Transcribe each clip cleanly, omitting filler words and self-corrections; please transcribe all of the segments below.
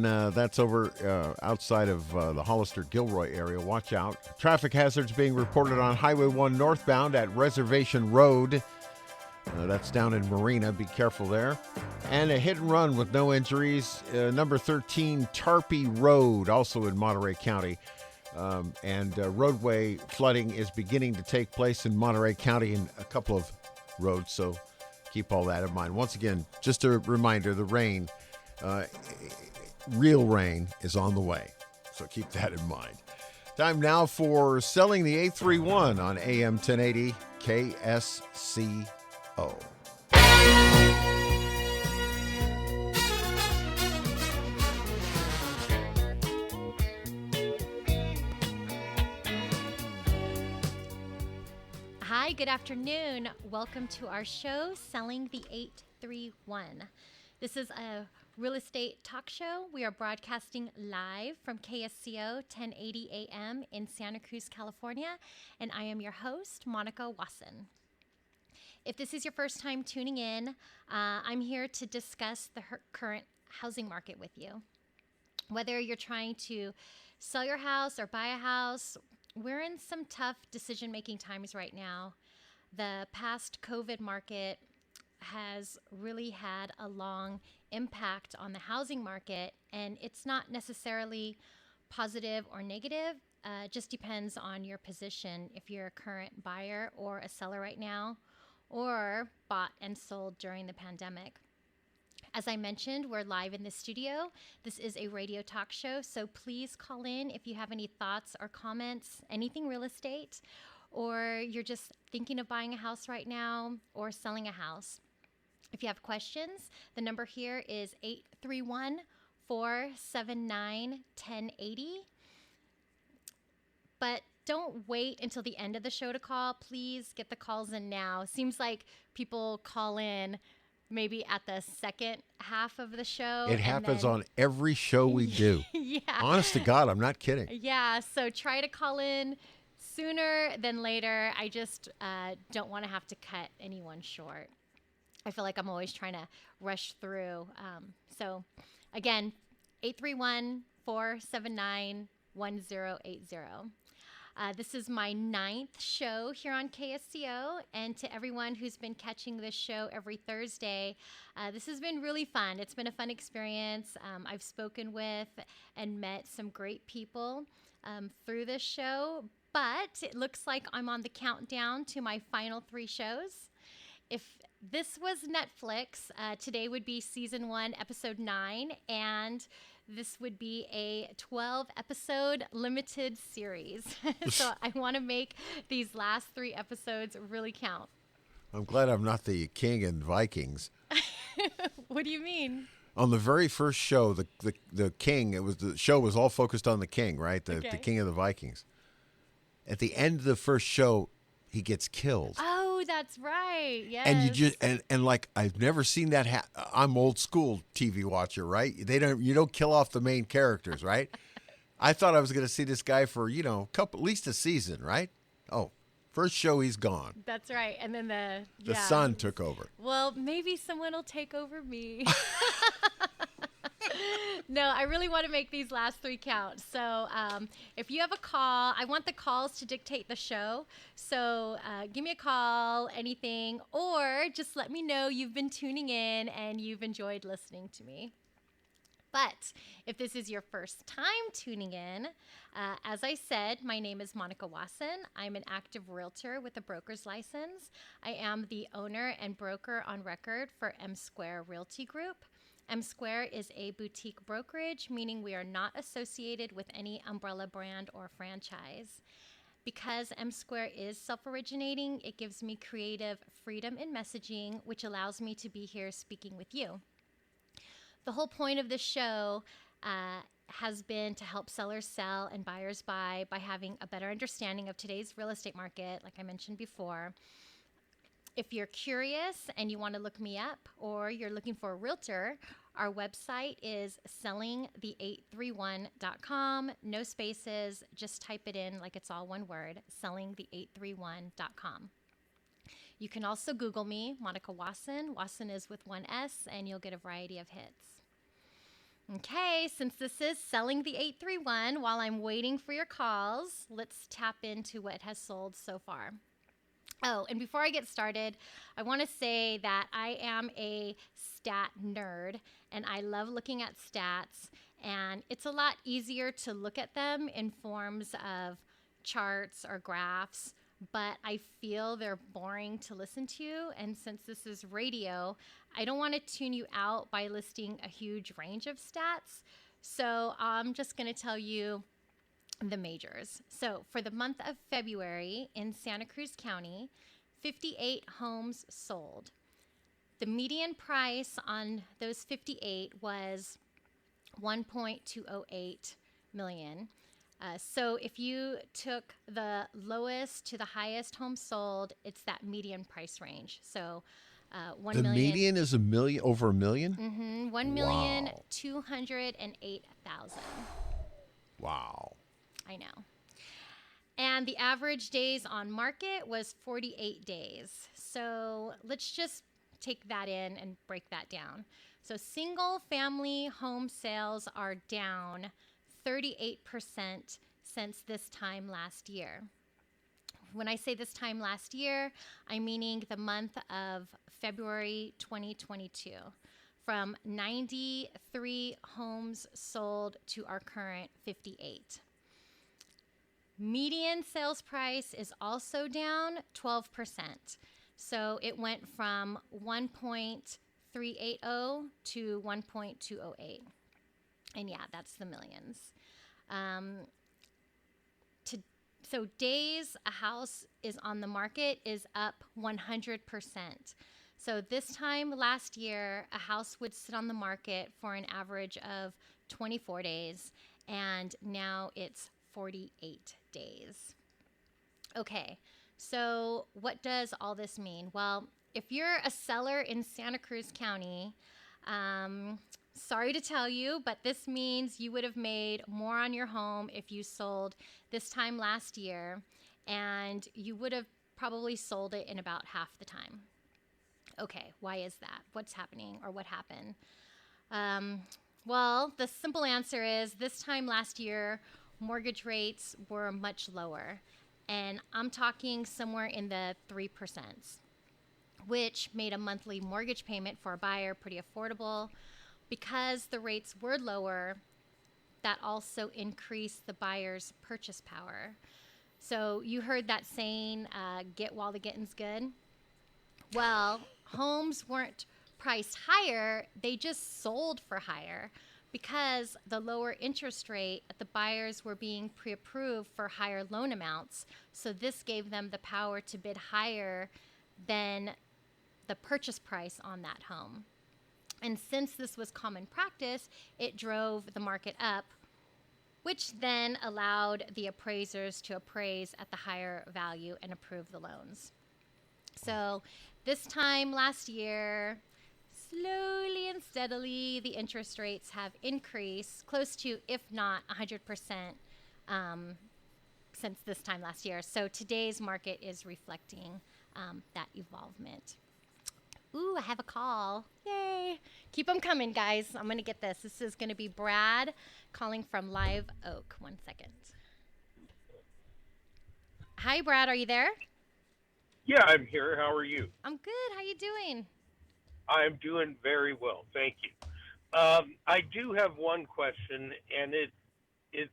That's over outside of the Hollister-Gilroy area. Watch out. Traffic hazards being reported on Highway 1 northbound at Reservation Road. That's down in Marina. Be careful there. And a hit and run with no injuries. Number 13 Tarpey Road, also in Monterey County. And roadway flooding is beginning to take place in Monterey County in a couple of roads. So keep all that in mind. Once again, just a reminder, the rain, real rain, is on the way. So keep that in mind. Time now for Selling the 831 on AM 1080 KSCO. Hi, good afternoon. Welcome to our show, Selling the 831. This is a real estate talk show. We are broadcasting live from KSCO 1080 AM in Santa Cruz, California, and I am your host, Monica Wason. If this is your first time tuning in, I'm here to discuss the current housing market with you. Whether you're trying to sell your house or buy a house, we're in some tough decision-making times right now. The past COVID market has really had a long impact on the housing market, and it's not necessarily positive or negative. It just depends on your position, if you're a current buyer or a seller right now, or bought and sold during the pandemic. As I mentioned, we're live in the studio. This is a radio talk show, so please call in if you have any thoughts or comments, anything real estate, or you're just thinking of buying a house right now or selling a house. If you have questions, the number here is 831-479-1080. But don't wait until the end of the show to call. Please get the calls in now. Seems like people call in maybe at the second half of the show. It happens on every show we do. Yeah. Honest to God, I'm not kidding. Yeah, so try to call in sooner than later. I just don't want to have to cut anyone short. I feel like I'm always trying to rush through. So again, 831-479-1080. This is my 9th show here on KSCO, and to everyone who's been catching this show every Thursday, this has been really fun. It's been a fun experience. I've spoken with and met some great people through this show, but it looks like I'm on the countdown to my final 3 shows. If this was Netflix, today would be season 1, episode 9, and this would be a 12-episode limited series. So I want to make these last 3 episodes really count. I'm glad I'm not the king in Vikings. What do you mean? On the very first show, the king, the show was all focused on the king, right? The king of the Vikings. At the end of the first show, he gets killed. Oh, that's right. Yes. And you just and like I've never seen that. I'm old school TV watcher, right? You don't kill off the main characters, right? I thought I was going to see this guy for at least a season, right? Oh, first show he's gone. That's right. And then the son took over. Well, maybe someone will take over me. No, I really want to make these last 3 count. So if you have a call, I want the calls to dictate the show. So give me a call, anything, or just let me know you've been tuning in and you've enjoyed listening to me. But if this is your first time tuning in, as I said, my name is Monica Wason. I'm an active realtor with a broker's license. I am the owner and broker on record for M Square Realty Group. M Square is a boutique brokerage, meaning we are not associated with any umbrella brand or franchise. Because M Square is self-originating, it gives me creative freedom in messaging, which allows me to be here speaking with you. The whole point of this show has been to help sellers sell and buyers buy by having a better understanding of today's real estate market, like I mentioned before. If you're curious and you want to look me up or you're looking for a realtor, our website is sellingthe831.com. No spaces, just type it in like it's all one word, sellingthe831.com. You can also Google me, Monica Wason. Wason is with one S, and you'll get a variety of hits. Okay, since this is selling the 831, while I'm waiting for your calls, let's tap into what has sold so far. Oh, and before I get started, I want to say that I am a stat nerd and I love looking at stats, and it's a lot easier to look at them in forms of charts or graphs, but I feel they're boring to listen to. And since this is radio, I don't want to tune you out by listing a huge range of stats. So I'm just going to tell you the majors. So for the month of February in Santa Cruz County, 58 homes sold. The median price on those 58 was 1.208 million. So if you took the lowest to the highest home sold, it's that median price range. So 1 The million. median is a million, over a million? Mm-hmm, Wow. 1,208,000. Wow. I know. And the average days on market was 48 days. So let's just take that in and break that down. So single family home sales are down 38% since this time last year. When I say this time last year, I'm meaning the month of February 2022. From 93 homes sold to our current 58. Median sales price is also down 12%. So it went from 1.380 to 1.208. And yeah, that's the millions. So days a house is on the market is up 100%. So this time last year, a house would sit on the market for an average of 24 days, and now it's 48 days. Okay, so what does all this mean? Well, if you're a seller in Santa Cruz County, sorry to tell you, but this means you would have made more on your home if you sold this time last year, and you would have probably sold it in about half the time. Okay, why is that? What's happening, or what happened? Well, the simple answer is this time last year, mortgage rates were much lower. And I'm talking somewhere in the 3%, which made a monthly mortgage payment for a buyer pretty affordable. Because the rates were lower, that also increased the buyer's purchase power. So you heard that saying, get while the getting's good. Well, homes weren't priced higher, they just sold for higher. Because the lower interest rate, the buyers were being pre-approved for higher loan amounts. So this gave them the power to bid higher than the purchase price on that home. And since this was common practice, it drove the market up, which then allowed the appraisers to appraise at the higher value and approve the loans. So this time last year, slowly and steadily, the interest rates have increased close to, if not 100%, since this time last year. So today's market is reflecting that evolvement. Ooh, I have a call. Yay. Keep them coming, guys. I'm going to get this. This is going to be Brad calling from Live Oak. 1 second. Hi, Brad. Are you there? Yeah, I'm here. How are you? I'm good. How you doing? I'm doing very well, thank you. I do have one question, and it is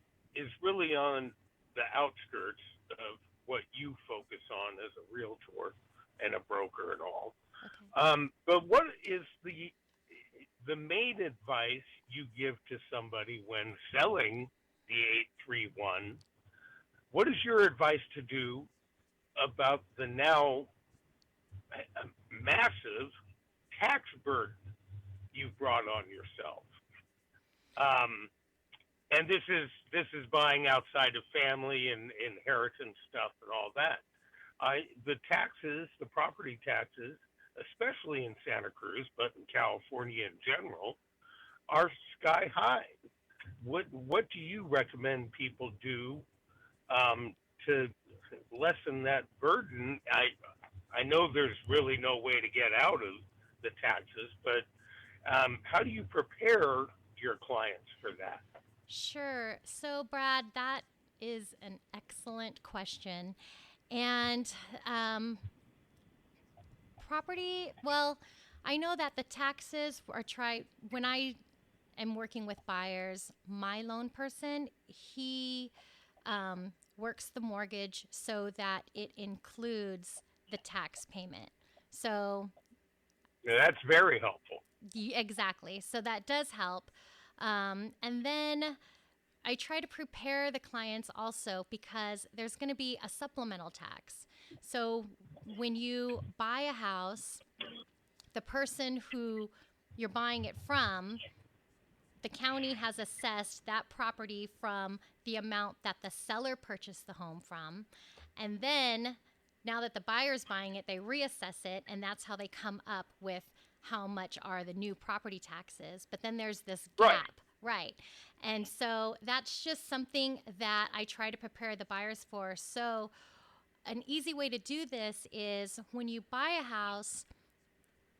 really on the outskirts of what you focus on as a realtor and a broker and all. Okay. But what is the main advice you give to somebody when selling the 831? What is your advice to do about the now massive tax burden you've brought on yourself? And this is buying outside of family and inheritance stuff and all that. The taxes, the property taxes, especially in Santa Cruz, but in California in general, are sky high. What do you recommend people do to lessen that burden? I know there's really no way to get out of the taxes, but how do you prepare your clients for that? Sure. So, Brad, that is an excellent question. And property, well, I know that the taxes are when I am working with buyers, my loan person, he works the mortgage so that it includes the tax payment. So, Now, that's very helpful. exactly. So that does help. And then I try to prepare the clients also because there's going to be a supplemental tax. So when you buy a house, the person who you're buying it from, the county has assessed that property from the amount that the seller purchased the home from. And then now that the buyer's buying it, they reassess it, and that's how they come up with how much are the new property taxes. But then there's this Right. gap. Right. And so that's just something that I try to prepare the buyers for. So an easy way to do this is when you buy a house,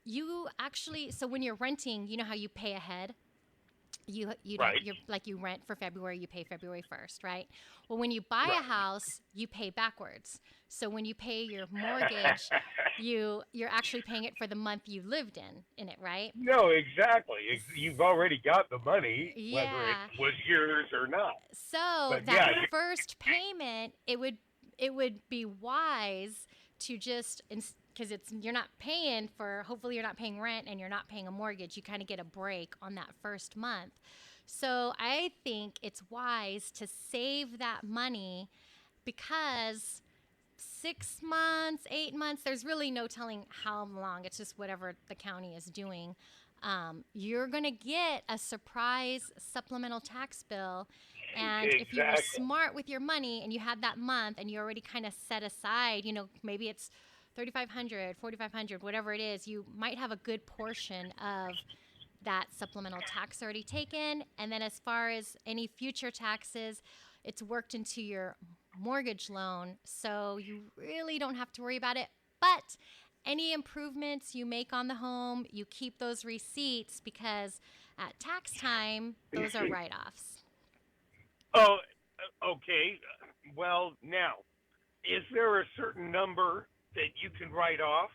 you actually, so when you're renting, you know how you pay ahead? You don't Right. you're like you rent for February, you pay February 1st, right? Well, when you buy Right. a house, you pay backwards. So when you pay your mortgage, you're actually paying it for the month you lived in it, right? No, exactly. You've already got the money, whether it Yeah. was yours or not. So But that yeah, first payment, it would be wise to just, because it's you're not paying for, hopefully you're not paying rent and you're not paying a mortgage. You kind of get a break on that first month. So I think it's wise to save that money because 6 months, 8 months, there's really no telling how long. It's just whatever the county is doing. You're going to get a surprise supplemental tax bill. And if you were exactly. smart with your money and you had that month and you already kind of set aside, maybe it's 3,500, 4,500, whatever it is, you might have a good portion of that supplemental tax already taken. And then as far as any future taxes, it's worked into your mortgage loan. So you really don't have to worry about it. But any improvements you make on the home, you keep those receipts because at tax time, those are write offs. Oh, okay. Well, now, is there a certain number that you can write off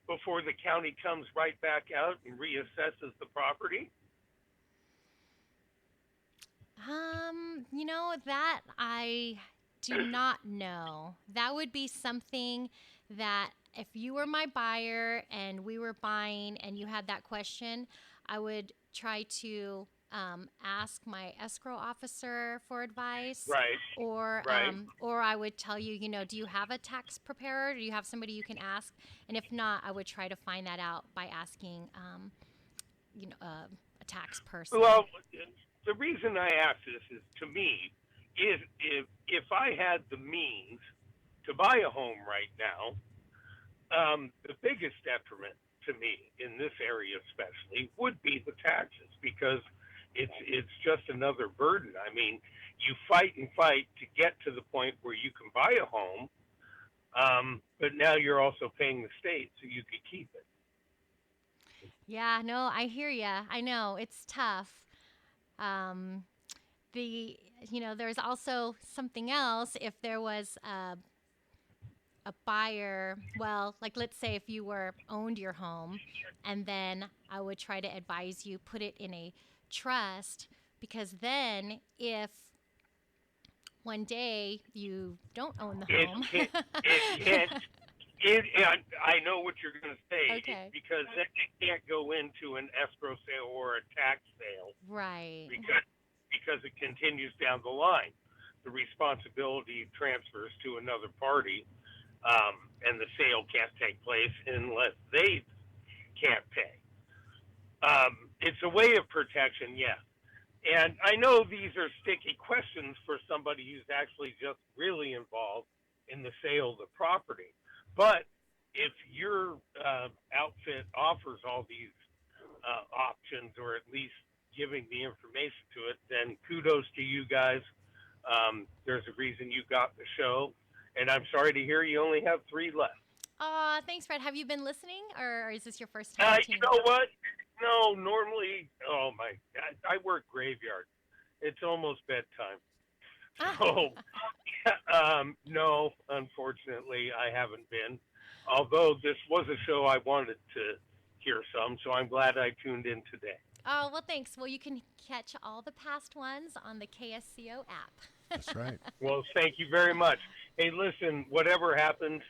before the county comes right back out and reassesses the property? That I do not know. That would be something that if you were my buyer and we were buying and you had that question, I would try to ask my escrow officer for advice, Right. Right. or I would tell you, do you have a tax preparer? Do you have somebody you can ask? And if not, I would try to find that out by asking, a tax person. Well, the reason I ask this is, to me, is if I had the means to buy a home right now, the biggest detriment to me in this area, especially, would be the taxes because it's just another burden. I mean, you fight and fight to get to the point where you can buy a home, but now you're also paying the state so you could keep it. Yeah, no, I hear ya. I know it's tough. Um, there's also something else. If there was a buyer, well, like let's say if you were owned your home, and then I would try to advise you put it in a trust because then if one day you don't own the It home. can't. It can't. I know what you're going to say. Okay. Because it can't go into an escrow sale or a tax sale. Right. Because it continues down the line. The responsibility transfers to another party, and the sale can't take place unless they can't pay. It's a way of protection, yes. And I know these are sticky questions for somebody who's actually just really involved in the sale of the property. But if your outfit offers all these options, or at least giving the information to it, then kudos to you guys. There's a reason you got the show. And I'm sorry to hear you only have 3 left. Thanks, Fred. Have you been listening, or is this your first time You tuning know what? No, normally, oh my, I work graveyard. It's almost bedtime. So, no, unfortunately, I haven't been. Although this was a show I wanted to hear some, so I'm glad I tuned in today. Oh, well, thanks. Well, you can catch all the past ones on the KSCO app. That's right. Well, thank you very much. Hey, listen, whatever happens,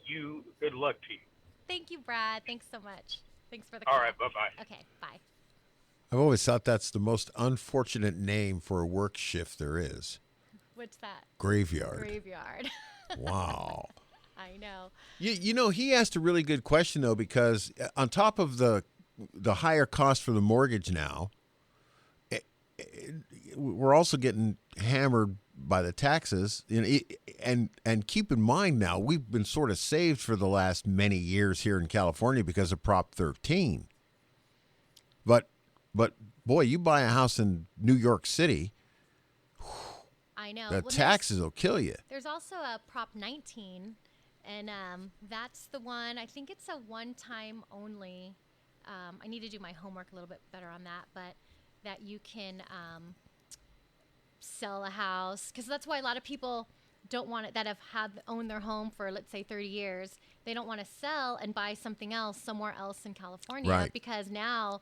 you good luck to you. Thank you, Brad. Thanks so much. Thanks for the All call. right, bye bye. Okay, bye. I've always thought that's the most unfortunate name for a work shift there is. What's that? Graveyard. Graveyard. Wow. I know. You know, he asked a really good question though, because on top of the higher cost for the mortgage now, we're also getting hammered by the taxes. And keep in mind now, we've been sort of saved for the last many years here in California because of Prop 13. But boy, you buy a house in New York City, I know. the Well, taxes will kill you. there's also a Prop 19, and that's the one. I think it's a one-time only. I need to do my homework a little bit better on that, but that you can sell a house, because that's why a lot of people don't want it, that have owned their home for, let's say, 30 years. They don't want to sell and buy something else somewhere else in California, Right. because now,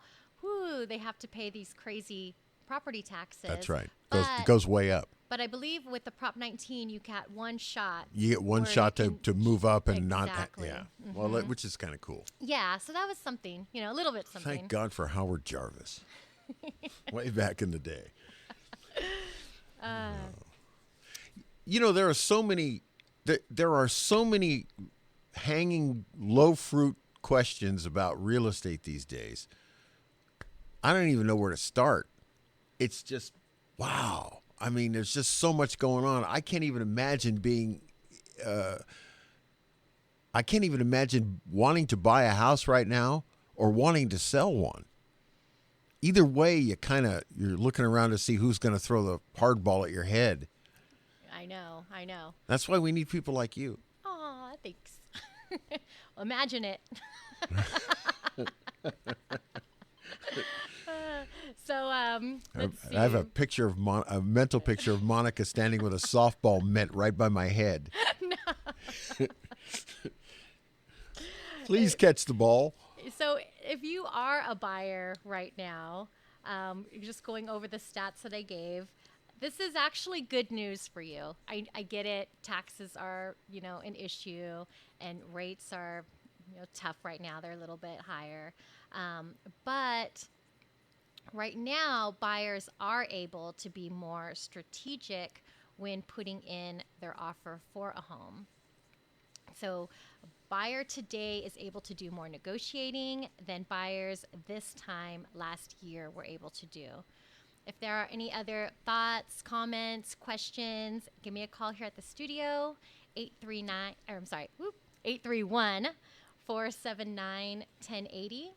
they have to pay these crazy property taxes. That's right. But, It goes way up. but I believe with the Prop 19, you got one shot. You get one where shot you to can- move up and not. Exactly. Yeah. Well, which is kind of cool. Yeah, so that was something, a little bit something. Thank God for Howard Jarvis. Way back in the day. You know, there are so many hanging low fruit questions about real estate these days. I don't even know where to start. It's just, wow. I mean, there's just so much going on. I can't even imagine wanting to buy a house right now or wanting to sell one. Either way, you're looking around to see who's going to throw the hard ball at your head. I know. That's why we need people like you. Aw, thanks. Well, imagine it. Let's see. I have a mental picture of Monica standing with a softball mitt right by my head. Please catch the ball. So if you are a buyer right now, just going over the stats that I gave, this is actually good news for you. I get it. Taxes are, an issue, and rates are, tough right now. They're a little bit higher. But right now, buyers are able to be more strategic when putting in their offer for a home. So a buyer today is able to do more negotiating than buyers this time last year were able to do. If there are any other thoughts, comments, questions, give me a call here at the studio, 831-479-1080.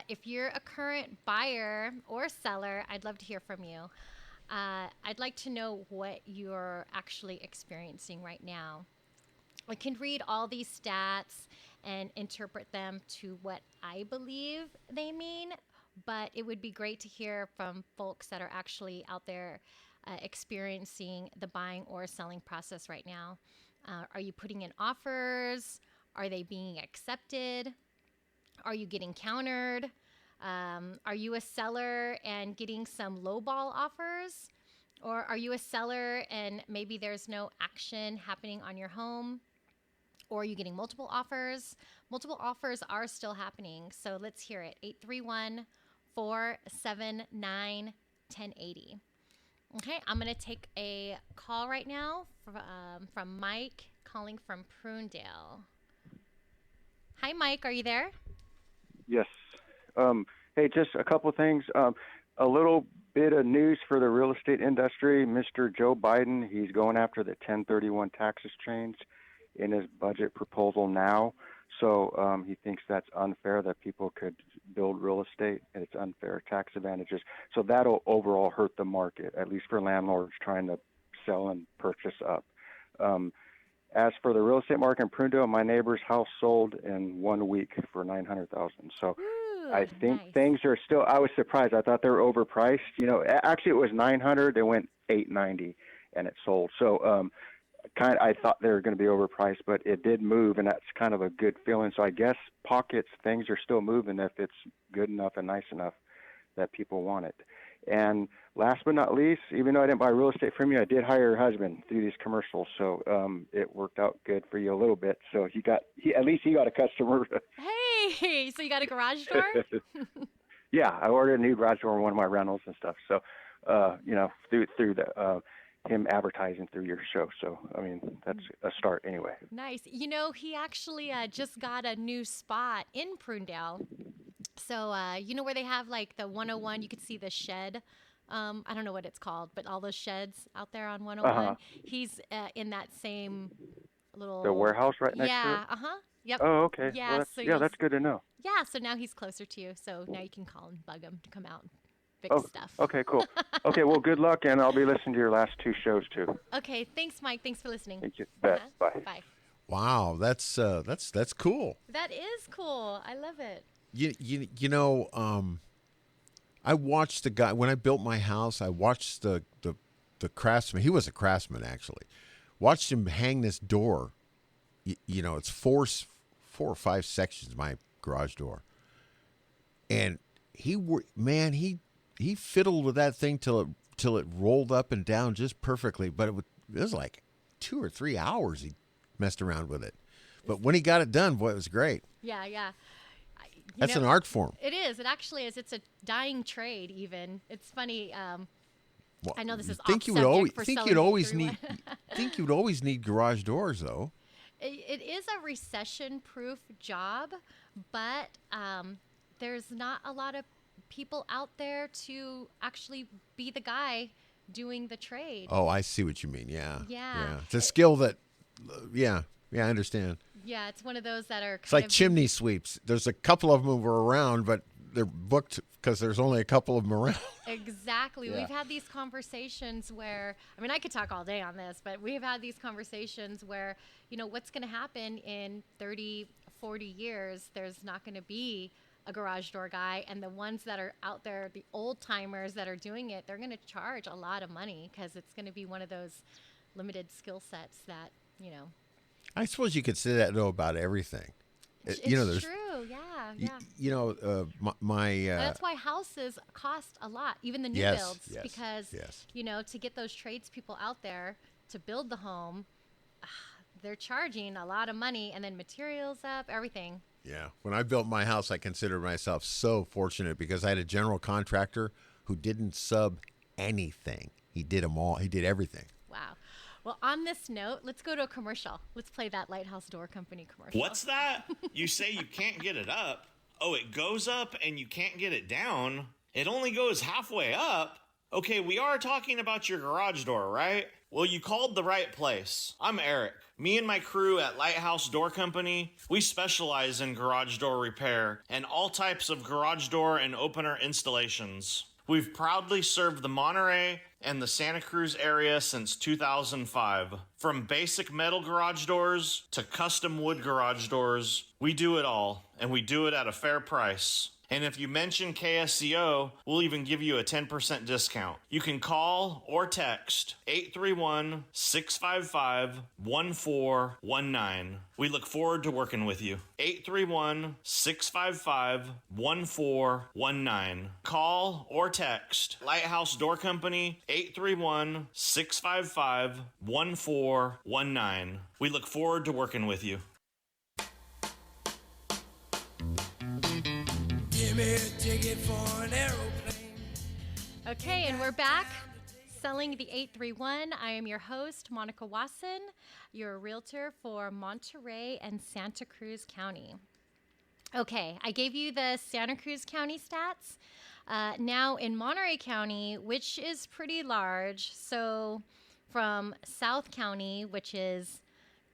If you're a current buyer or seller, I'd love to hear from you. I'd like to know what you're actually experiencing right now. I can read all these stats and interpret them to what I believe they mean, but it would be great to hear from folks that are actually out there experiencing the buying or selling process right now. Are you putting in offers? Are they being accepted? Are you getting countered? Are you a seller and getting some lowball offers? Or are you a seller and maybe there's no action happening on your home? Or are you getting multiple offers? Multiple offers are still happening. So let's hear it. 831-479-1080. Okay, I'm going to take a call right now from Mike calling from Prunedale. Hi, Mike. Are you there? Yes. Hey, just a couple of things. A little bit of news for the real estate industry. Mr. Joe Biden, he's going after the 1031 taxes change in his budget proposal now. So he thinks that's unfair, that people could build real estate and it's unfair tax advantages. So that'll overall hurt the market, at least for landlords trying to sell and purchase up. As for the real estate market in Prunedale, my neighbor's house sold in 1 week for $900,000. So I think nice. things are still. I was surprised. I thought they were overpriced. Actually, it was 900. They went 890, and it sold. So, I thought they were going to be overpriced, but it did move, and that's kind of a good feeling. So I guess pockets things are still moving if it's good enough and nice enough that people want it. And last but not least, even though I didn't buy real estate from you, I did hire your husband through these commercials, so it worked out good for you a little bit. So at least he got a customer. Hey, so you got a garage door? Yeah, I ordered a new garage door in one of my rentals and stuff. So, through the him advertising through your show. So, I mean, that's a start anyway. Nice. He actually just got a new spot in Prunedale. So, where they have like the 101, you could see the shed. I don't know what it's called, but all those sheds out there on 101. Uh-huh. He's in that same little. The warehouse right next to it? Yeah. Uh-huh. Yep. Oh, okay. Yeah. Well, So that's good to know. yeah. So now he's closer to you. So now you can call and bug him to come out and fix Oh, stuff. okay, cool. Okay, well, good luck, and I'll be listening to your last two shows too. Okay. Thanks, Mike. Thanks for listening. Thank you. Bye. Bye. Wow, that's cool. That is cool. I love it. I watched the guy when I built my house. I watched the craftsman. He was a craftsman, actually. Watched him hang this door. It's four or five sections, my garage door, and he fiddled with that thing till it rolled up and down just perfectly. But it was like 2 or 3 hours he messed around with it. But when he got it done, boy, it was great. Yeah, yeah. That's an art form. It is. It actually is. It's a dying trade. Even it's funny. Well, I know this is think off you'd always subject for think selling you'd always 831. think you'd always need garage doors, though. It is a recession-proof job, but there's not a lot of people out there to actually be the guy doing the trade. Oh, I see what you mean. Yeah. Yeah. It's a skill that. Yeah, I understand. Yeah, it's one of those that are. It's like chimney sweeps. There's a couple of them around, but they're booked because there's only a couple of them around. Exactly. Yeah. We've had these conversations where, I could talk all day on this, but we've had these conversations where, what's going to happen in 30, 40 years, there's not going to be a garage door guy. And the ones that are out there, the old timers that are doing it, they're going to charge a lot of money because it's going to be one of those limited skill sets that, I suppose you could say that though about everything. It's there's true. Yeah. That's why houses cost a lot, even the new builds, because to get those tradespeople out there to build the home, they're charging a lot of money, and then materials up, everything. Yeah. When I built my house, I considered myself so fortunate because I had a general contractor who didn't sub anything. He did them all. He did everything. Wow. Well, on this note, let's go to a commercial. Let's play that Lighthouse Door Company commercial. What's that? You say you can't get it up. Oh, it goes up and you can't get it down. It only goes halfway up. Okay, we are talking about your garage door, right? Well, you called the right place. I'm Eric. Me and my crew at Lighthouse Door Company, we specialize in garage door repair and all types of garage door and opener installations. We've proudly served the Monterey and the Santa Cruz area since 2005. From basic metal garage doors to custom wood garage doors, we do it all, and we do it at a fair price. And if you mention KSCO, we'll even give you a 10% discount. You can call or text 831-655-1419. We look forward to working with you. 831-655-1419. Call or text Lighthouse Door Company 831-655-1419. We look forward to working with you. Give me a ticket for an aeroplane. Okay, and we're back selling the 831. I am your host, Monica Wason, your realtor for Monterey and Santa Cruz County. Okay, I gave you the Santa Cruz County stats. Now in Monterey County, which is pretty large, so from South County, which is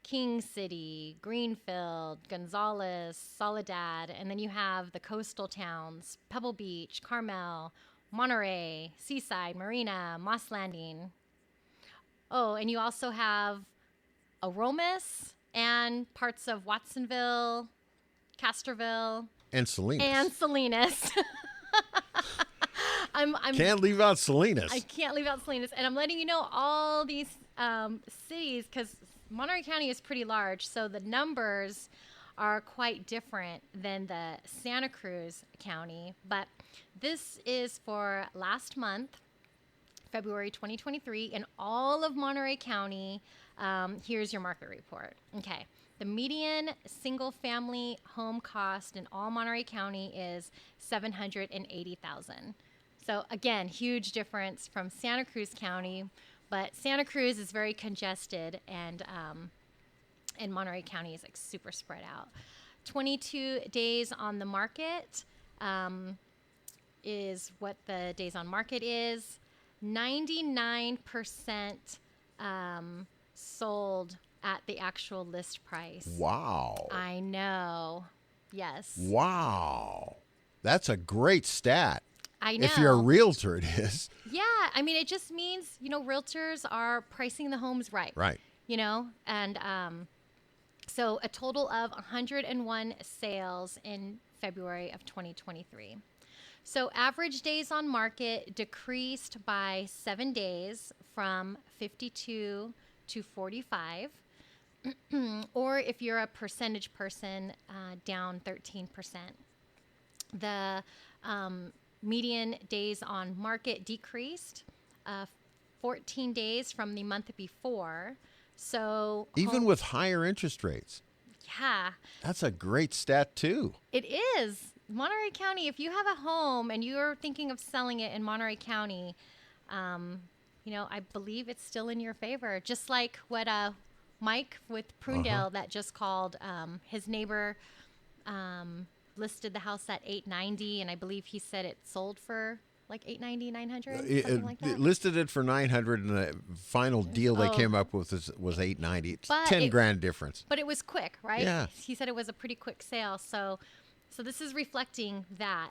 King City, Greenfield, Gonzales, Soledad, and then you have the coastal towns, Pebble Beach, Carmel, Monterey, Seaside, Marina, Moss Landing. Oh, and you also have Aromas and parts of Watsonville, Castroville, And Salinas. And Salinas. I'm Can't leave out Salinas. I can't leave out Salinas. And I'm letting you know all these cities, because Monterey County is pretty large, so the numbers are quite different than the Santa Cruz County. But this is for last month, February 2023, in all of Monterey County. Here's your market report. Okay. The median single-family home cost in all Monterey County is $780,000. So again, huge difference from Santa Cruz County, but Santa Cruz is very congested, and Monterey County is like super spread out. 22 days on the market is what the days on market is. 99% sold at the actual list price. Wow. I know. Yes. Wow. That's a great stat. I know. If you're a realtor, it is. Yeah. I mean, it just means, realtors are pricing the homes right. Right. And so a total of 101 sales in February of 2023. So average days on market decreased by 7 days from 52 to 45. Or if you're a percentage person, down 13%. The median days on market decreased 14 days from the month before. So even with higher interest rates. Yeah. That's a great stat too. It is. Monterey County, if you have a home and you're thinking of selling it in Monterey County, I believe it's still in your favor. Just like what Mike with Prunedale that just called, his neighbor listed the house at $890, and I believe he said it sold for like $890, $900, something like that. It listed it for $900, and the final deal they came up with was $890. It's $10,000 difference. But it was quick, right? Yeah. He said it was a pretty quick sale. So this is reflecting that.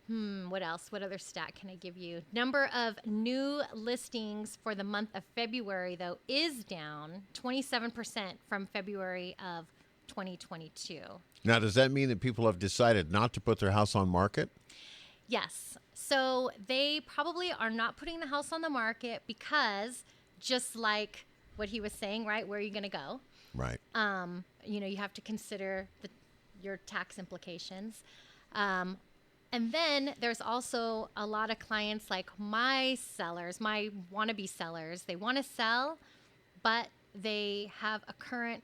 What else? What other stat can I give you? Number of new listings for the month of February, though, is down 27% from February of 2022. Now, does that mean that people have decided not to put their house on market? Yes. So they probably are not putting the house on the market because, just like what he was saying, right? Where are you going to go? Right. You have to consider your tax implications. And then there's also a lot of clients like my sellers, my wannabe sellers. They want to sell, but they have a current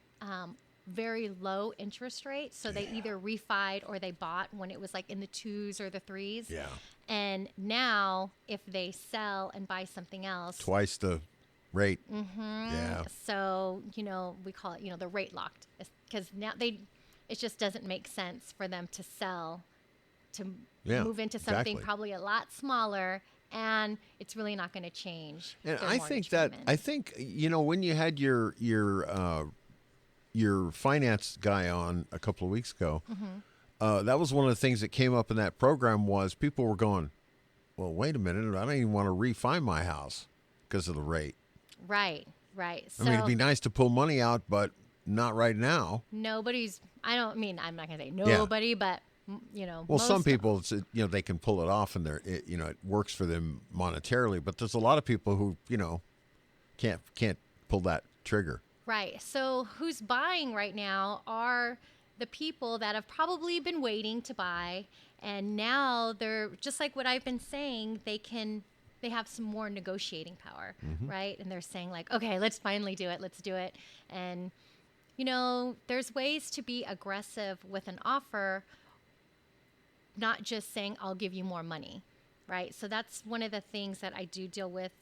very low interest rate. So they either refied or they bought when it was like in the 2s or the 3s. Yeah. And now if they sell and buy something else. Twice the rate. Mm-hmm. Yeah. So, we call it, the rate locked. Because now it just doesn't make sense for them to sell to move into something probably a lot smaller, and it's really not going to change. And their I mortgage think payment. when you had your finance guy on a couple of weeks ago, that was one of the things that came up in that program was people were going, well, wait a minute, I don't even want to refi my house because of the rate. Right. So, it'd be nice to pull money out, but not right now. I'm not going to say nobody, but well, some people, it's, they can pull it off and it works for them monetarily, but there's a lot of people who, can't pull that trigger. Right. So who's buying right now are the people that have probably been waiting to buy, and now they're just like what I've been saying, they have some more negotiating power, right? And they're saying like, okay, let's finally do it. Let's do it. And, there's ways to be aggressive with an offer, not just saying I'll give you more money, right? So that's one of the things that I do deal with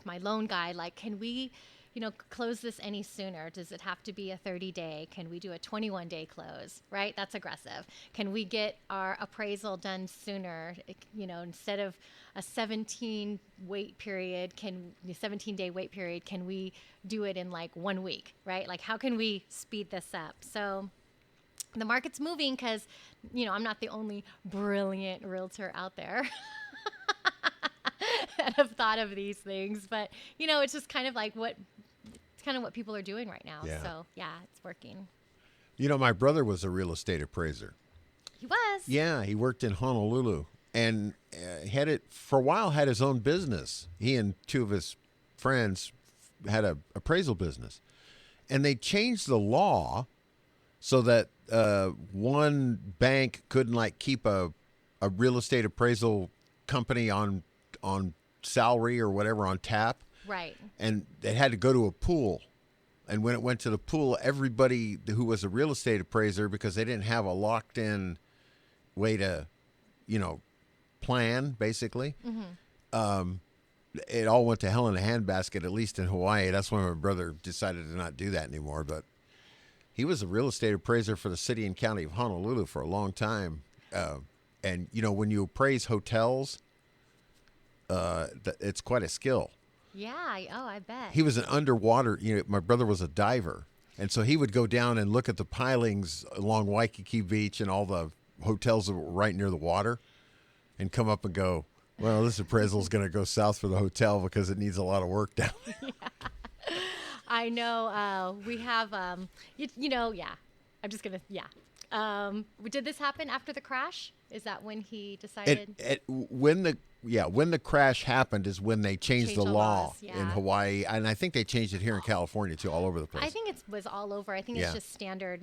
my loan guy. Like, can we, close this any sooner? Does it have to be a 30-day? Can we do a 21-day close, right? That's aggressive. Can we get our appraisal done sooner? Instead of a 17-day wait period, can we do it in like 1 week, right? Like, how can we speed this up? So the market's moving because, I'm not the only brilliant realtor out there that have thought of these things. But, it's just kind of like it's kind of what people are doing right now. Yeah. So yeah, it's working. You know, my brother was a real estate appraiser. He was. Yeah, he worked in Honolulu and had it for a while. Had his own business. He and two of his friends had a appraisal business, and they changed the law so that one bank couldn't like keep a real estate appraisal company on salary or whatever on tap. Right. And they had to go to a pool. And when it went to the pool, everybody who was a real estate appraiser, because they didn't have a locked in way to, plan basically. It all went to hell in a handbasket, at least in Hawaii. That's why my brother decided to not do that anymore. But he was a real estate appraiser for the city and county of Honolulu for a long time. And, when you appraise hotels, it's quite a skill. Yeah. I bet. He was an underwater, my brother was a diver. And so he would go down and look at the pilings along Waikiki Beach and all the hotels that were right near the water and come up and go, well, this appraisal is going to go south for the hotel because it needs a lot of work down there. I know. We have, yeah. I'm just going to, yeah. Did this happen after the crash? Is that when he decided? When the crash happened is when they changed the law laws, yeah. in Hawaii. And I think they changed it here in California, too, all over the place. I think it was all over. I think it's just standard.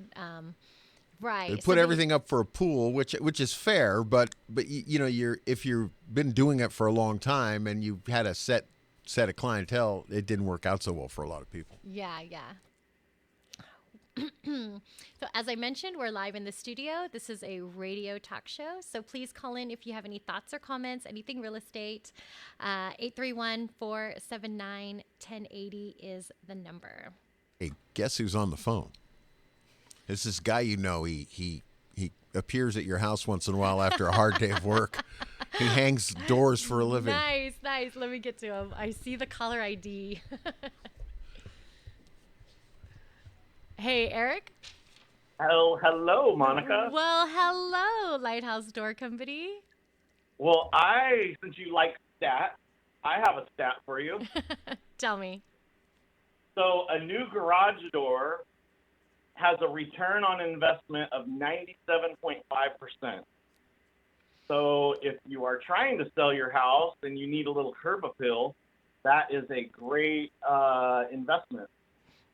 Right. They put everything up for a pool, which is fair, but if you've been doing it for a long time and you've had a set of clientele, it didn't work out so well for a lot of people. Yeah. So as I mentioned, we're live in the studio. This is a radio talk show. So please call in if you have any thoughts or comments, anything real estate. 831-479-1080 is the number. Hey, guess who's on the phone? It's this guy he appears at your house once in a while after a hard day of work. He hangs doors for a living. Nice. Let me get to him. I see the caller ID. Hey, Eric. Oh, hello, Monica. Well, hello, Lighthouse Door Company. Well, since you like stats, I have a stat for you. Tell me. So a new garage door has a return on investment of 97.5%. So if you are trying to sell your house and you need a little curb appeal, that is a great investment.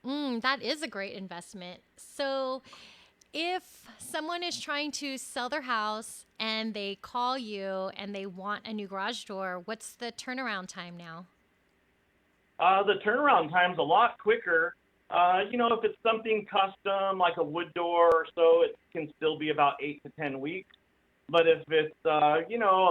That is a great investment. So if someone is trying to sell their house and they call you and they want a new garage door, what's the turnaround time now? The turnaround time's a lot quicker. If it's something custom, like a wood door or so, it can still be about 8 to 10 weeks. But if it's, a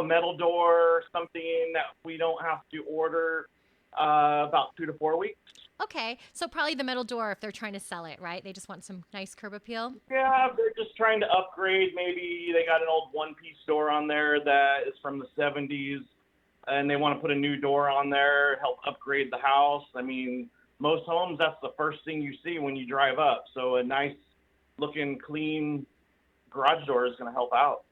metal door, something that we don't have to order, about 2 to 4 weeks. Okay, so probably the metal door if they're trying to sell it, right? They just want some nice curb appeal? Yeah, they're just trying to upgrade. Maybe they got an old one-piece door on there that is from the 70s, and they want to put a new door on there, help upgrade the house. I mean, most homes, that's the first thing you see when you drive up. So a nice-looking, clean garage door is going to help out.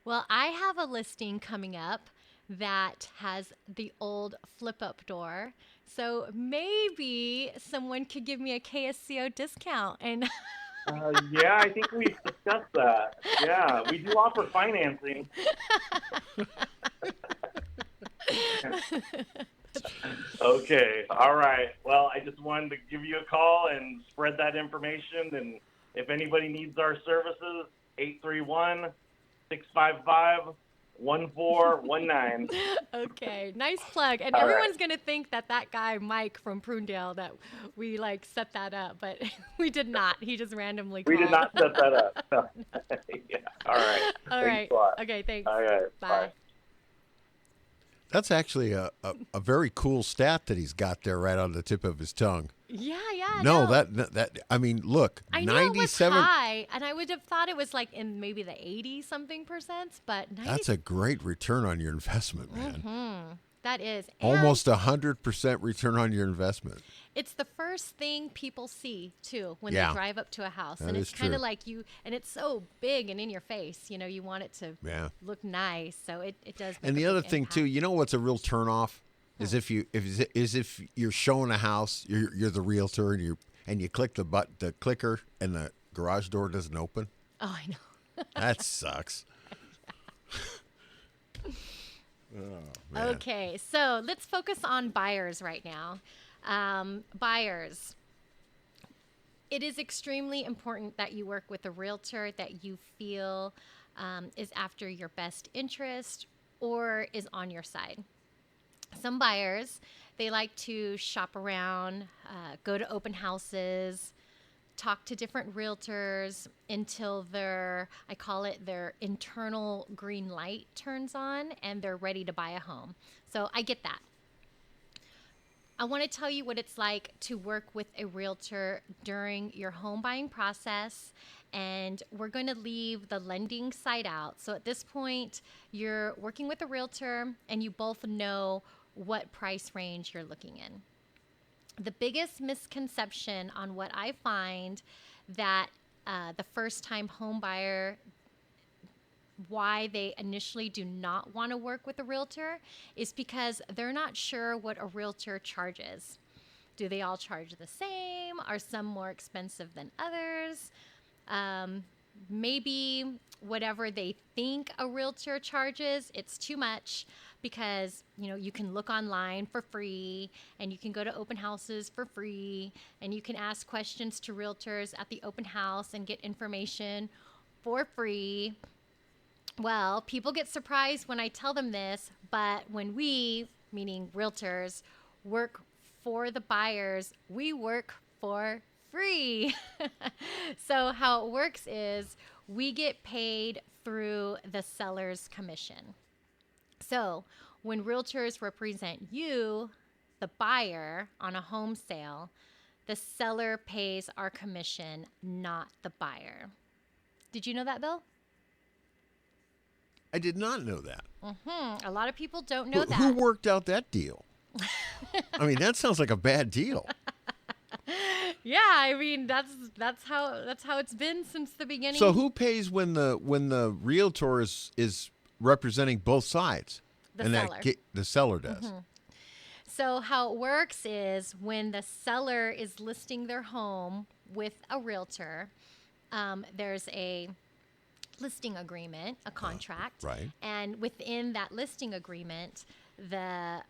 Well, I have a listing coming up that has the old flip-up door. So maybe someone could give me a KSCO discount. And yeah, I think we've discussed that. Yeah, we do offer financing. Okay, all right. Well, I just wanted to give you a call and spread that information. And if anybody needs our services, 831-655-1419. Okay, nice plug. And All everyone's going to think that guy, Mike from Prunedale, that we set that up, but we did not. He just randomly called. We did not set that up. Yeah. All right. All Thanks right. a lot. Okay, thanks. All right. Bye. That's actually a very cool stat that he's got there right on the tip of his tongue. Yeah. No, that I mean, look, I know 97. it was high, and I would have thought it was in maybe the 80-something%, but 90. That's a great return on your investment, man. Mm-hmm. That is. Almost 100% return on your investment. It's the first thing people see, too, when Yeah. they drive up to a house. That And is it's kind of true. like and it's so big and in your face. You want it to Yeah. look nice. So it does make And the a other big thing, too, impact. you know what's a real turnoff? Is if you're showing a house, you're the realtor, and you click the clicker, and the garage door doesn't open. Oh, I know. That sucks. Man. Okay, so let's focus on buyers right now. Buyers. It is extremely important that you work with a realtor that you feel is after your best interest or is on your side. Some buyers, they like to shop around, go to open houses, talk to different realtors until I call it their internal green light turns on and they're ready to buy a home. So I get that. I want to tell you what it's like to work with a realtor during your home buying process, and we're going to leave the lending side out. So at this point, you're working with a realtor and you both know what price range you're looking in. The biggest misconception on what I find that the first-time home buyer, why they initially do not want to work with a realtor is because they're not sure what a realtor charges. Do they all charge the same? Are some more expensive than others? Maybe whatever they think a realtor charges, it's too much because, you can look online for free and you can go to open houses for free and you can ask questions to realtors at the open house and get information for free. Well, people get surprised when I tell them this, but when we, meaning realtors, work for the buyers, we work for free. So how it works is we get paid through the seller's commission. So when realtors represent you, the buyer, on a home sale, the seller pays our commission, not the buyer. Did you know that, Bill? I did not know that. A lot of people don't know that. Who worked out that deal? I mean, that sounds like a bad deal. Yeah, I mean that's how it's been since the beginning. So who pays when the realtor is representing both sides? The seller. The seller does. So how it works is when the seller is listing their home with a realtor, there's a listing agreement, a contract, right. And within that listing agreement, the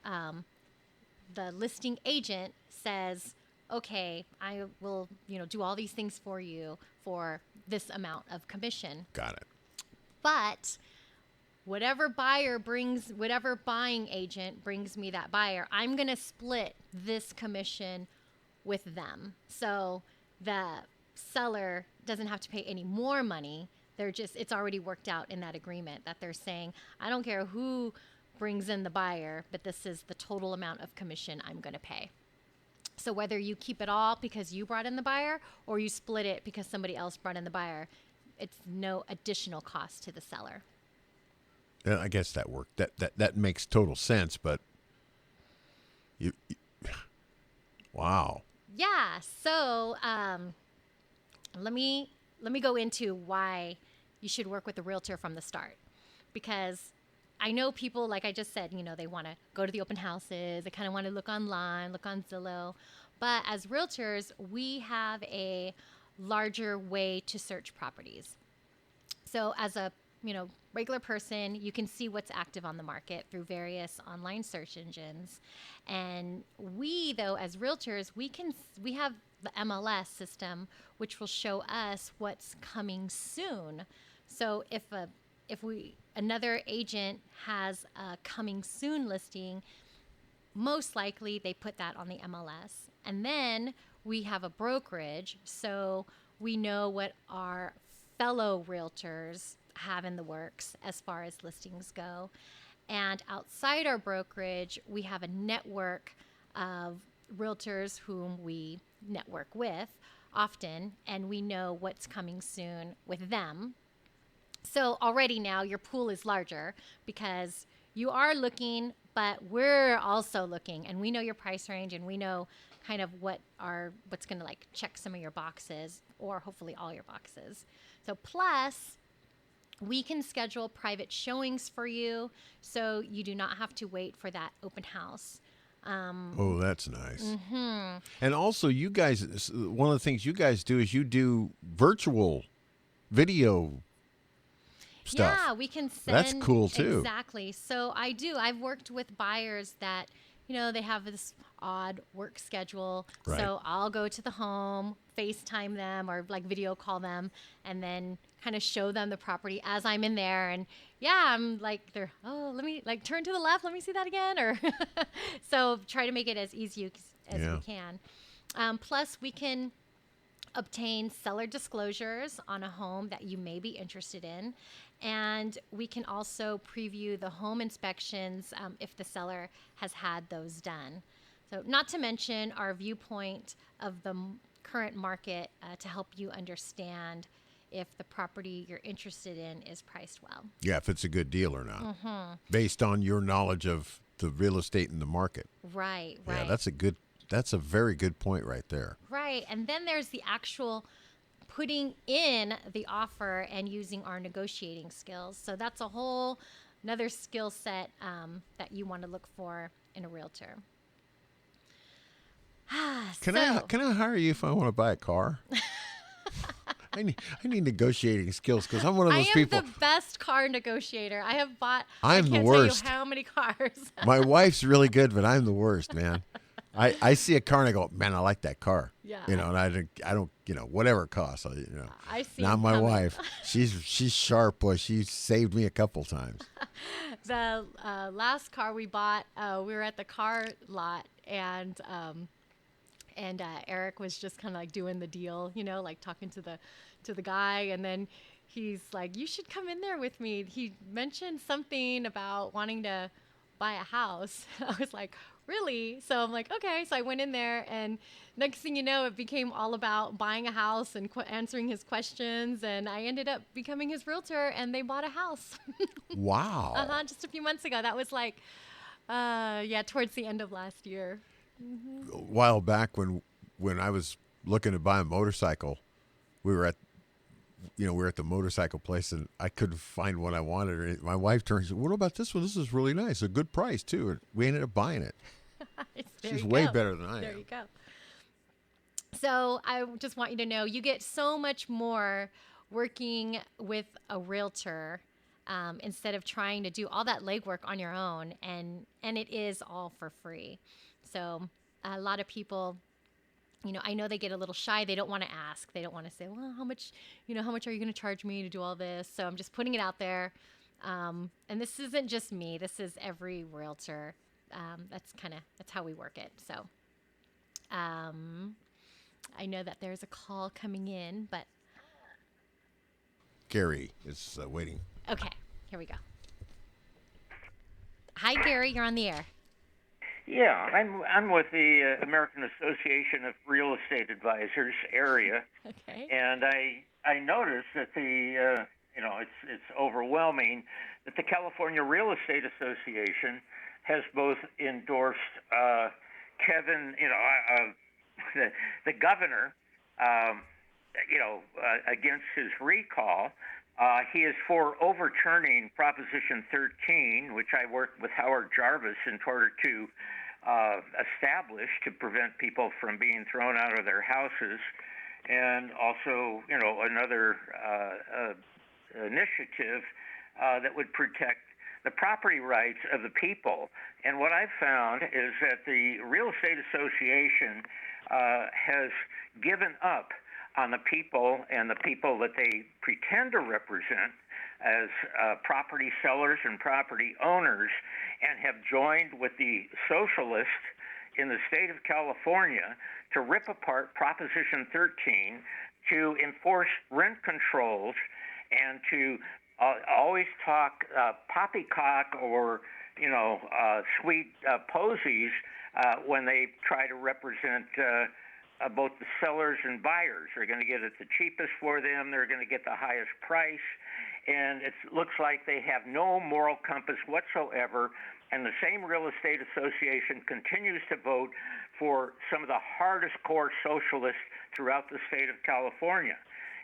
listing agent says, okay, I will, do all these things for you for this amount of commission. Got it. But whatever buying agent brings me that buyer, I'm going to split this commission with them. So the seller doesn't have to pay any more money. It's already worked out in that agreement that they're saying, I don't care who brings in the buyer, but this is the total amount of commission I'm going to pay. So whether you keep it all because you brought in the buyer or you split it because somebody else brought in the buyer, it's no additional cost to the seller. I guess that worked. That makes total sense, but you wow. Yeah. So let me go into why you should work with a realtor from the start, because I know people, like I just said, they want to go to the open houses. They kind of want to look online, look on Zillow. But as realtors, we have a larger way to search properties. So as a regular person, you can see what's active on the market through various online search engines. And we, though, as realtors, we have the MLS system, which will show us what's coming soon. So if another agent has a coming soon listing, most likely they put that on the MLS. And then we have a brokerage, so we know what our fellow realtors have in the works as far as listings go. And outside our brokerage, we have a network of realtors whom we network with often, and we know what's coming soon with them. So already now your pool is larger because you are looking, but we're also looking, and we know your price range, and we know kind of what's going to check some of your boxes, or hopefully all your boxes. So plus, we can schedule private showings for you, so you do not have to wait for that open house. Oh, that's nice. And also, you guys, one of the things you guys do is you do virtual video stuff. Yeah, we can send. That's cool, too. Exactly. So I do. I've worked with buyers that, they have this odd work schedule. Right. So I'll go to the home, FaceTime them or like video call them, and then kind of show them the property as I'm in there. And yeah, I'm like, let me like turn to the left. Let me see that again. Or so try to make it as easy as we can. Plus, we can obtain seller disclosures on a home that you may be interested in. And we can also preview the home inspections if the seller has had those done. So not to mention our viewpoint of the current market to help you understand if the property you're interested in is priced well. Yeah, if it's a good deal or not, based on your knowledge of the real estate in the market. Right. Yeah, that's a very good point right there. Right. And then there's the actual putting in the offer and using our negotiating skills. So that's a whole another skill set that you want to look for in a realtor. Can I hire you if I want to buy a car? I need negotiating skills because I'm one of those people. I am the best car negotiator. I have bought. I'm the worst. Tell you how many cars. My wife's really good, but I'm the worst, man. I see a car and I go, man, I like that car. Yeah. And I don't, whatever it costs, I see. Not my wife. She's sharp, boy. She saved me a couple times. The last car we bought, we were at the car lot and Eric was just kind of like doing the deal, like talking to the guy, and then he's like, "You should come in there with me." He mentioned something about wanting to buy a house. I was like, really? So I'm like, okay. So I went in there, and next thing you know, it became all about buying a house and answering his questions. And I ended up becoming his realtor, and they bought a house. Wow. Just a few months ago. That was like, towards the end of last year. A while back when I was looking to buy a motorcycle, we were at the motorcycle place and I couldn't find one I wanted. And my wife turns, "What about this one? This is really nice. A good price too." And we ended up buying it. She's way better than I am. There you go. So I just want you to know you get so much more working with a realtor instead of trying to do all that legwork on your own. And it is all for free. So a lot of people, I know they get a little shy. They don't want to ask. They don't want to say, well, how much are you going to charge me to do all this? So I'm just putting it out there. And this isn't just me. This is every realtor. That's how we work it. So I know that there's a call coming in, but. Gary is waiting. Okay, here we go. Hi, Gary. You're on the air. Yeah, I'm with the American Association of Real Estate Advisors area, Okay. and I noticed that it's overwhelming that the California Real Estate Association has both endorsed Kevin, the governor, against his recall. He is for overturning Proposition 13, which I worked with Howard Jarvis in order to establish to prevent people from being thrown out of their houses, and also, another initiative that would protect the property rights of the people. And what I've found is that the Real Estate Association has given up on the people and the people that they pretend to represent as property sellers and property owners, and have joined with the socialists in the state of California to rip apart Proposition 13, to enforce rent controls, and to always talk poppycock or sweet posies when they try to represent both the sellers and buyers. They're going to get it the cheapest for them. They're going to get the highest price. And it looks like they have no moral compass whatsoever. And the same real estate association continues to vote for some of the hardest core socialists throughout the state of California.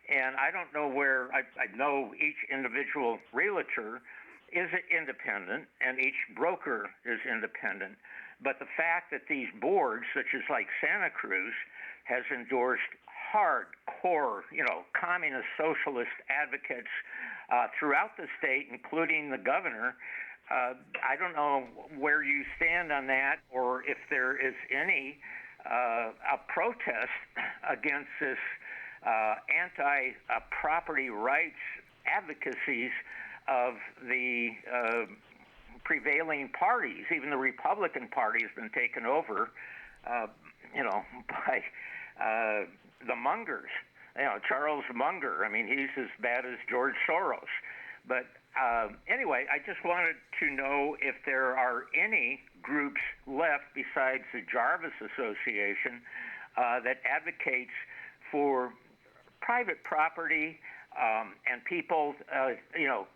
And I don't know where, I know each individual realtor is independent, and each broker is independent. But the fact that these boards, such as like Santa Cruz, has endorsed hardcore, communist socialist advocates throughout the state, including the governor. I don't know where you stand on that, or if there is any a protest against this anti-property rights advocacies of the prevailing parties. Even the Republican Party has been taken over, by the Mungers. Charles Munger. I mean, he's as bad as George Soros. But anyway, I just wanted to know if there are any groups left besides the Jarvis Association that advocates for private property and people,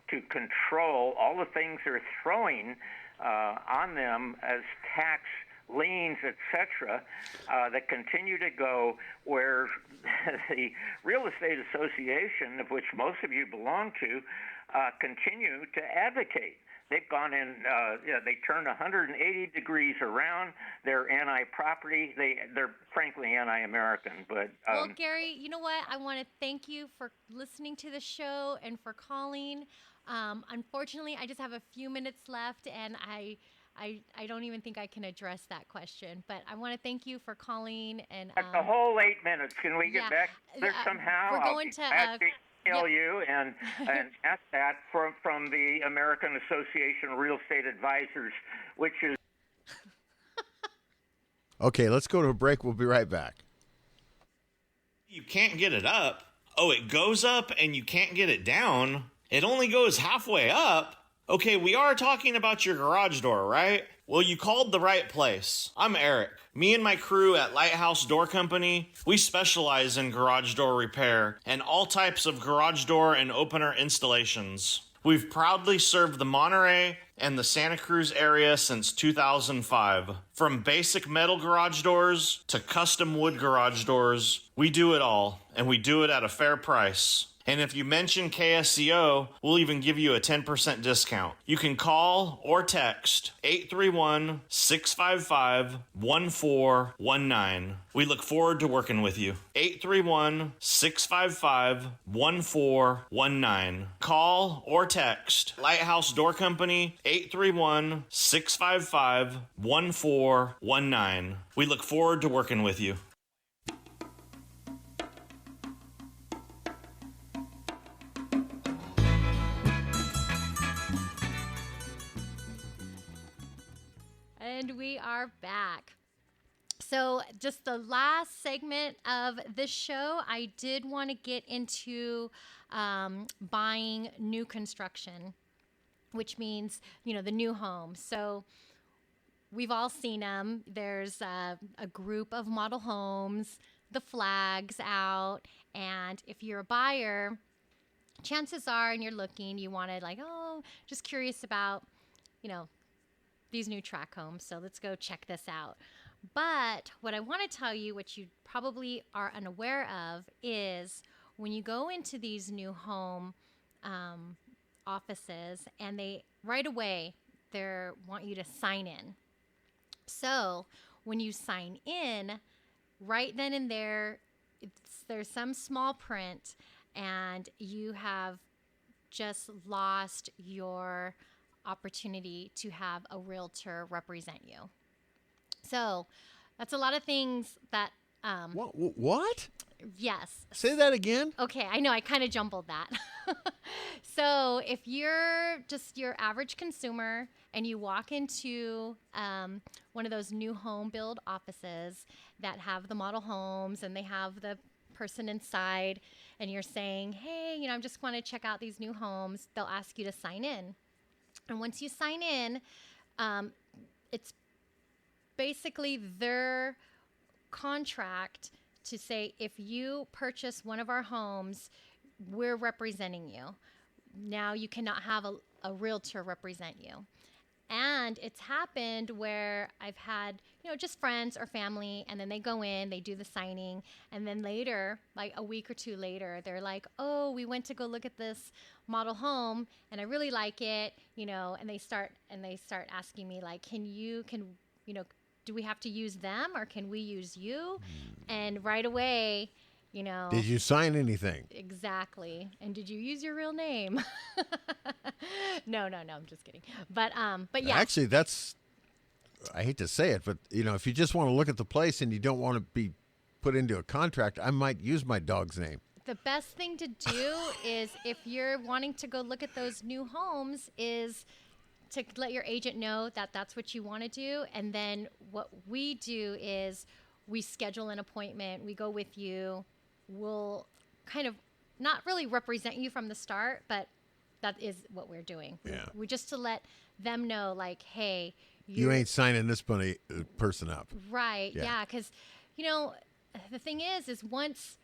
to control all the things they're throwing on them as tax liens, etc., that continue to go where the Real Estate Association, of which most of you belong to, continue to advocate. They've gone in, they turned 180 degrees around. They're anti-property. They're frankly anti-American. But well, Gary, you know what? I want to thank you for listening to the show and for calling. Unfortunately, I just have a few minutes left, and I don't even think I can address that question. But I want to thank you for calling. And that's the whole 8 minutes. Can we get back there somehow? We're going to email you and ask that from the American Association of Real Estate Advisors, which is. Okay, let's go to a break. We'll be right back. You can't get it up. Oh, it goes up and you can't get it down. It only goes halfway up. Okay, we are talking about your garage door, right? Well, you called the right place. I'm Eric. Me and my crew at Lighthouse Door Company, we specialize in garage door repair and all types of garage door and opener installations. We've proudly served the Monterey and the Santa Cruz area since 2005. From basic metal garage doors to custom wood garage doors, we do it all, and we do it at a fair price. And if you mention KSCO, we'll even give you a 10% discount. You can call or text 831-655-1419. We look forward to working with you. 831-655-1419. Call or text Lighthouse Door Company 831-655-1419. We look forward to working with you. And we are back. So just the last segment of this show, I did want to get into buying new construction, which means, the new home. So we've all seen them. There's a group of model homes, the flags out. And if you're a buyer, chances are, and you're looking, you want to just curious about, these new track homes. So let's go check this out. But what I want to tell you, which you probably are unaware of, is when you go into these new home offices, and they right away they want you to sign in. So when you sign in, right then and there, there's some small print, and you have just lost your opportunity to have a realtor represent you. So that's a lot of things that What? Yes. Say that again. Okay, I know I kind of jumbled that. So if you're just your average consumer and you walk into one of those new home build offices that have the model homes and they have the person inside, and you're saying, hey, I just want to check out these new homes, they'll ask you to sign in. And once you sign in, it's basically their contract to say, if you purchase one of our homes, we're representing you. Now you cannot have a realtor represent you. And it's happened where I've had, just friends or family, and then they go in, they do the signing, and then later, like a week or two later, they're like, oh, we went to go look at this model home, and I really like it, and they start asking me, like, do we have to use them, or can we use you? And right away, Did you sign anything? Exactly. And did you use your real name? No, I'm just kidding. But yeah. Actually, I hate to say it, but if you just want to look at the place and you don't want to be put into a contract, I might use my dog's name. The best thing to do is, if you're wanting to go look at those new homes, is to let your agent know that that's what you want to do. And then what we do is we schedule an appointment. We go with you. We'll kind of not really represent you from the start, but that is what we're doing. Yeah. We just to let them know, like, hey, you ain't signing this person up. Right. Yeah. Because, the thing is once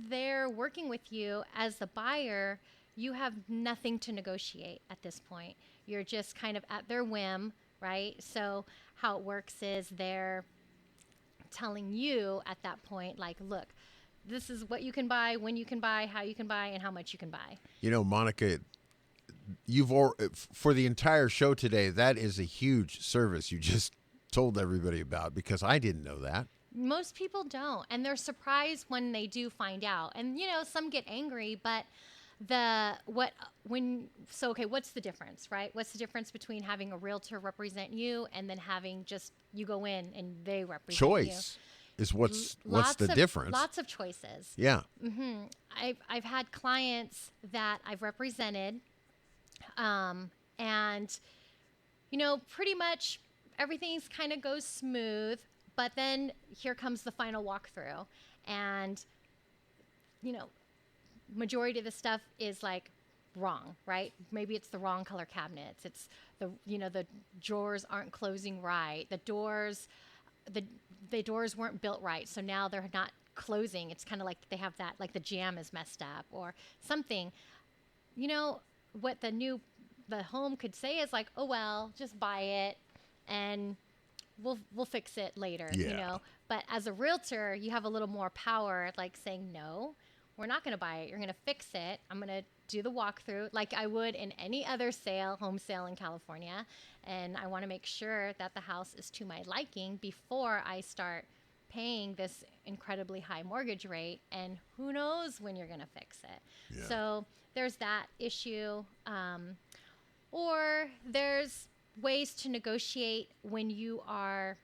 they're working with you as the buyer, you have nothing to negotiate at this point. You're just kind of at their whim, right? So how it works is they're telling you at that point, like, look, this is what you can buy, when you can buy, how you can buy, and how much you can buy. Monica, for the entire show today, that is a huge service you just told everybody about, because I didn't know that. Most people don't, and they're surprised when they do find out. And some get angry, but what's the difference, right? What's the difference between having a realtor represent you and then having just you go in and they represent you? Choice is what's the difference. Lots of choices. Yeah. Mm-hmm. I've had clients that I've represented, and pretty much everything's kind of goes smooth, but then here comes the final walkthrough, and majority of the stuff is like wrong, right? Maybe it's the wrong color cabinets. It's the drawers aren't closing right. The doors weren't built right, so now they're not closing. It's kind of like they have that, like the jamb is messed up or something. What the home could say is like, oh well, just buy it and we'll fix it later. Yeah. But as a realtor, you have a little more power, like saying, no, we're not going to buy it. You're going to fix it. I'm going to do the walkthrough like I would in any other home sale in California. And I want to make sure that the house is to my liking before I start paying this incredibly high mortgage rate. And who knows when you're going to fix it. Yeah. So there's that issue. Or there's ways to negotiate when you are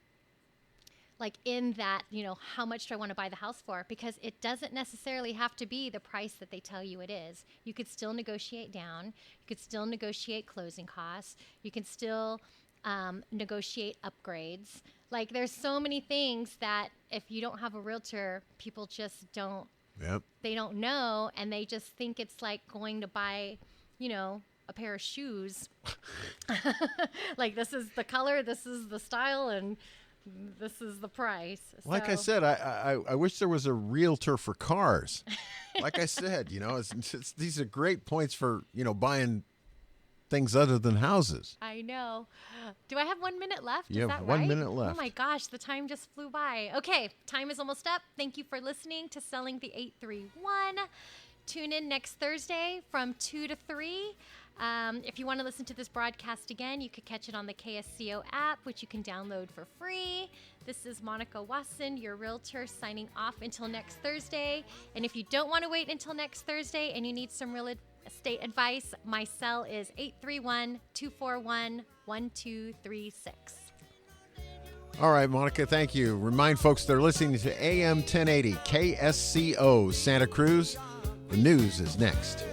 like in that, how much do I want to buy the house for? Because it doesn't necessarily have to be the price that they tell you it is. You could still negotiate down. You could still negotiate closing costs. You can still negotiate upgrades. Like there's so many things that if you don't have a realtor, people just don't, they don't know. And they just think it's like going to buy, a pair of shoes. Like this is the color, this is the style, and this is the price. Like I said, I wish there was a realtor for cars. Like I said, these are great points for, buying things other than houses. I know. Do I have 1 minute left? You is have that 1 right? minute left. Oh my gosh, the time just flew by. Okay, time is almost up. Thank you for listening to Selling the 831. Tune in next Thursday from 2 to 3. If you want to listen to this broadcast again, you could catch it on the KSCO app, which you can download for free. This is Monica Wason, your realtor, signing off until next Thursday. And if you don't want to wait until next Thursday and you need some real estate advice, my cell is 831-241-1236. All right, Monica, thank you. Remind folks they're listening to AM 1080 KSCO Santa Cruz. The news is next.